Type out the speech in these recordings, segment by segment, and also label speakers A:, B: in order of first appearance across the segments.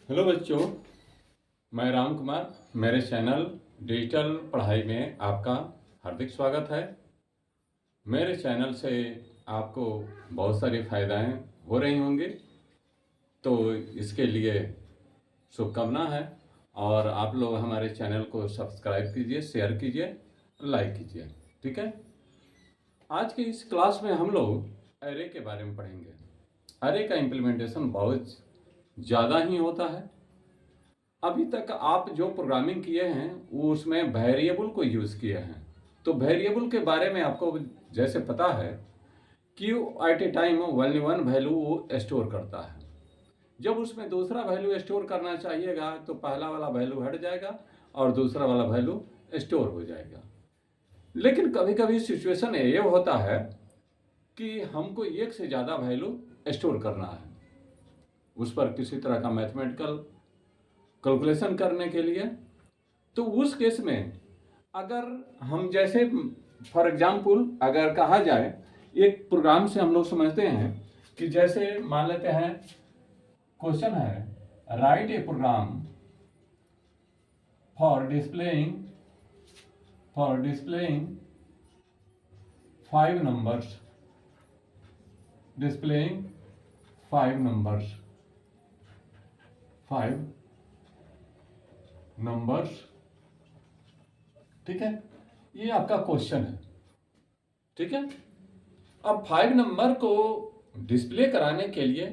A: Hello बच्चों, मैं राम कुमार। मेरे चैनल डिजिटल पढ़ाई में आपका हार्दिक स्वागत है। मेरे चैनल से आपको बहुत सारी फायदाएं हो रही होंगी, तो इसके लिए शुभकामना है। और आप लोग हमारे चैनल को सब्सक्राइब कीजिए, शेयर कीजिए, लाइक कीजिए। ठीक है। आज के इस क्लास में हम लोग एरे के बारे में पढ़ेंगे। एरे का इम्प्लीमेंटेशन बहुत ज़्यादा ही होता है। अभी तक आप जो प्रोग्रामिंग किए हैं वो उसमें वेरिएबल को यूज़ किए हैं। तो वेरिएबल के बारे में आपको जैसे पता है कि at a time only one value वो स्टोर करता है। जब उसमें दूसरा वैल्यू स्टोर करना चाहिएगा तो पहला वाला वैल्यू हट जाएगा और दूसरा वाला वैल्यू स्टोर हो जाएगा। लेकिन कभी कभी सिचुएशन ये होता है कि हमको एक से ज़्यादा वैल्यू स्टोर करना है, उस पर किसी तरह का मैथमेटिकल कैलकुलेशन करने के लिए। तो उस केस में अगर हम जैसे फॉर एग्जांपल अगर कहा जाए, एक प्रोग्राम से हम लोग समझते हैं कि जैसे मान लेते हैं क्वेश्चन है right a program for displaying 5 numbers, displaying 5 numbers, 5 numbers। ठीक है, ये आपका क्वेश्चन है। ठीक है। अब 5 नंबर को डिस्प्ले कराने के लिए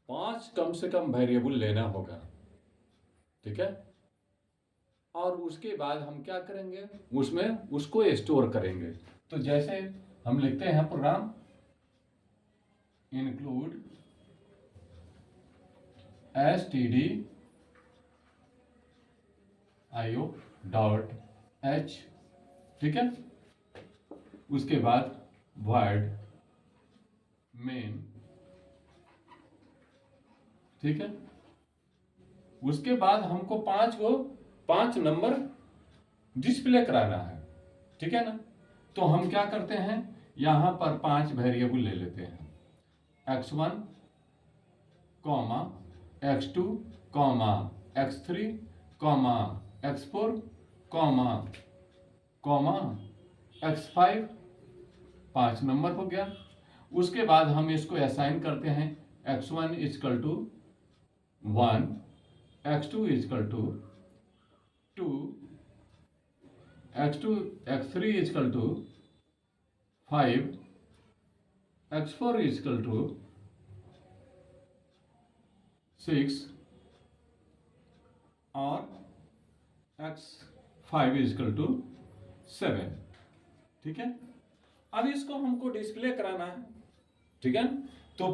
A: 5 कम से कम वेरिएबल लेना होगा। ठीक है। और उसके बाद हम क्या करेंगे, उसमें उसको स्टोर करेंगे। तो जैसे हम लिखते हैं प्रोग्राम इंक्लूड stdio.h। ठीक है। उसके बाद void main। ठीक है। उसके बाद हमको 5 नंबर डिस्प्ले कराना है। ठीक है ना। तो हम क्या करते हैं, यहां पर 5 वेरिएबल ले लेते हैं, x1, x2, x3, x4, x5। 5 number हो गया। उसके बाद हम इसको असाइन करते हैं x1 is equal to 1, x2 is equal to 2, x3 is equal to 5, x4 is equal to 6 और x5 इजकल टू 7। ठीक है। अब इसको हमको डिस्प्ले कराना है। ठीक है। तो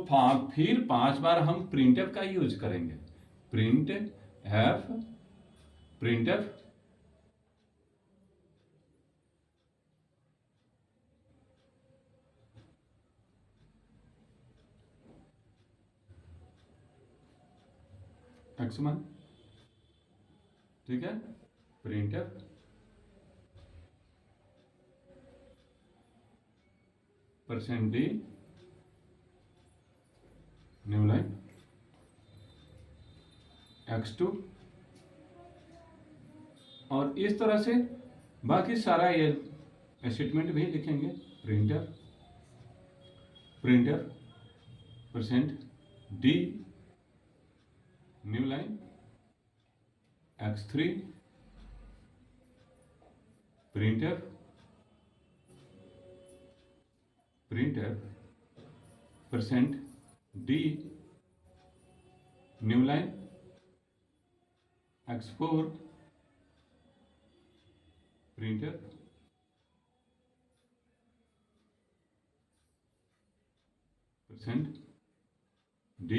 A: फिर 5 बार हम प्रिंटफ का यूज करेंगे। Printf x1। ठीक है। Printf %d new line x2। और इस तरह से बाकी सारा ये स्टेटमेंट भी लिखेंगे। Printf %d new line x3। Printf %d new line x4। Printf %d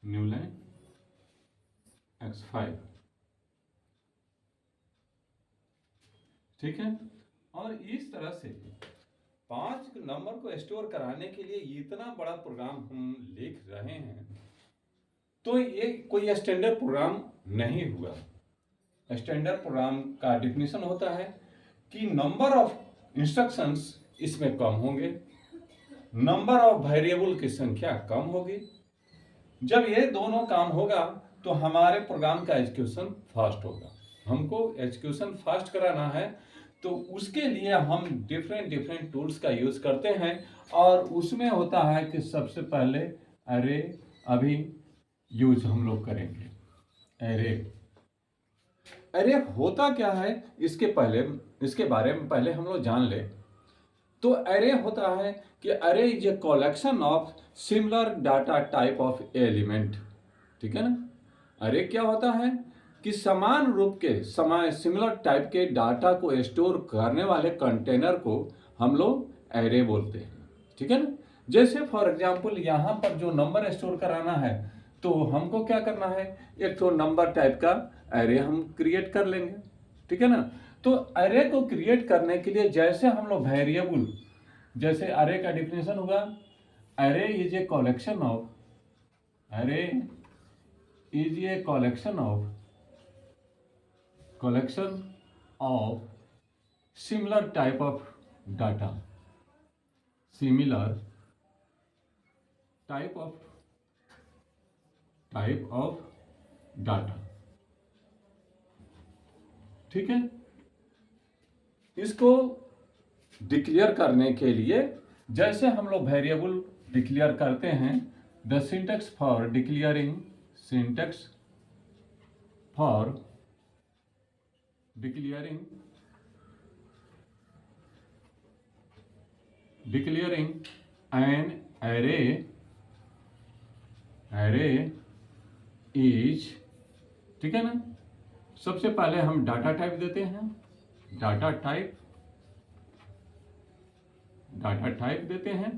A: new line x5। ठीक है। और इस तरह से 5 नंबर को स्टोर कराने के लिए इतना बड़ा प्रोग्राम हम लिख रहे हैं, तो ये कोई स्टैंडर्ड प्रोग्राम नहीं हुआ। स्टैंडर्ड प्रोग्राम का डिफिनीशन होता है कि नंबर ऑफ इंस्ट्रक्शंस इसमें कम होंगे, नंबर ऑफ वेरिएबल की संख्या कम होगी, जब ये दोनों काम होगा तो हमारे प्रोग्राम का एग्जीक्यूशन फास्ट होगा। हमको एग्जीक्यूशन फास्ट कराना है तो उसके लिए हम डिफरेंट टूल्स का यूज करते हैं, और उसमें होता है कि सबसे पहले अरे अभी यूज हम लोग करेंगे। अरे अरे होता क्या है इसके बारे में पहले हम लोग जान ले। तो अरे होता है कि अरे is a collection of similar data type of element. ठीक है ना। अरे क्या होता है कि समान रूप के सिमिलर टाइप के डाटा को स्टोर करने वाले कंटेनर को हम लोग अरे बोलते हैं। ठीक है ना। जैसे फॉर एग्जांपल यहाँ पर जो नंबर स्टोर कराना है तो हमको क्या करना है, एक तो नंबर टाइप का अरे हम क्रिएट कर लेंगे। ठीक है ना। तो अरे को क्रिएट करने के लिए जैसे हम लोग वेरिएबल, जैसे अरे का डिफिनेशन होगा अरे इज ए कलेक्शन ऑफ, अरे is a collection of similar type of data, similar type of data। ठीक है। इसको डिक्लेयर करने के लिए जैसे हम लोग वेरिएबल डिक्लेयर करते हैं, the syntax for declaring an array is, ठीक है ना। सबसे पहले हम डाटा टाइप देते हैं, डाटा टाइप देते हैं।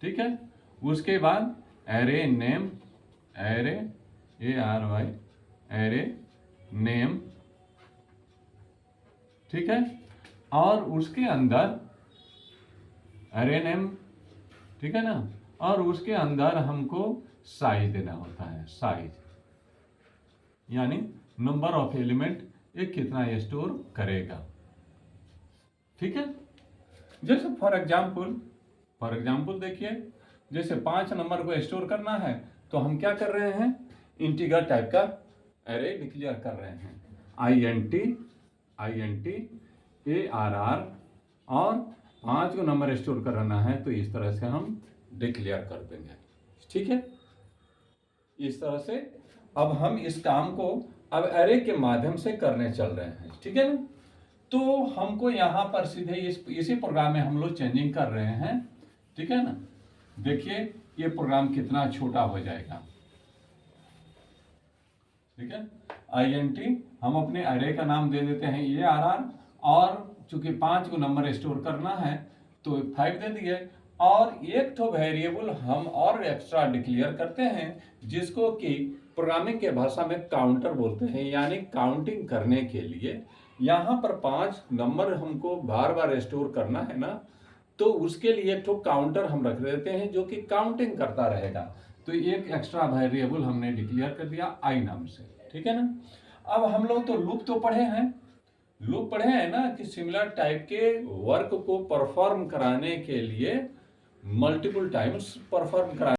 A: ठीक है। उसके बाद array नेम, array नेम। ठीक है। और उसके अंदर अरे नेम, ठीक है ना, और उसके अंदर हमको साइज देना होता है, साइज यानी नंबर ऑफ एलिमेंट ये कितना स्टोर करेगा। ठीक है। जैसे फॉर एग्जाम्पल देखिए, जैसे 5 नंबर को स्टोर करना है तो हम क्या कर रहे हैं, इंटीजर टाइप का अरे डिक्लेयर कर रहे हैं, INT ARR, और 5 को नंबर स्टोर करना है तो इस तरह से हम डिक्लेयर कर देंगे। ठीक है। इस तरह से अब हम इस काम को अब अरे के माध्यम से करने चल रहे हैं। ठीक है ना। तो हमको यहाँ पर सीधे इसी प्रोग्राम में हम लोग चेंजिंग कर रहे हैं। ठीक है ना। देखिए ये प्रोग्राम कितना छोटा हो जाएगा। ठीक है। INT हम अपने अरे का नाम दे देते हैं ARR, और चूंकि 5 को नंबर स्टोर करना है तो 5 दे दिए, और एक तो वेरिएबल हम और एक्स्ट्रा डिक्लेयर करते हैं जिसको कि प्रोग्रामिंग के भाषा में काउंटर बोलते हैं, यानी काउंटिंग करने के लिए यहाँ पर 5 नंबर हमको बार बार स्टोर करना है ना, तो उसके लिए एक तो काउंटर हम रख देते हैं जो कि काउंटिंग करता रहेगा। तो एक एक्स्ट्रा वेरिएबल हमने डिक्लेयर कर दिया आई नाम से। ठीक है ना। अब हम लोग तो लूप पढ़े हैं ना कि सिमिलर टाइप के वर्क को परफॉर्म कराने के लिए मल्टीपल टाइम्स परफॉर्म करा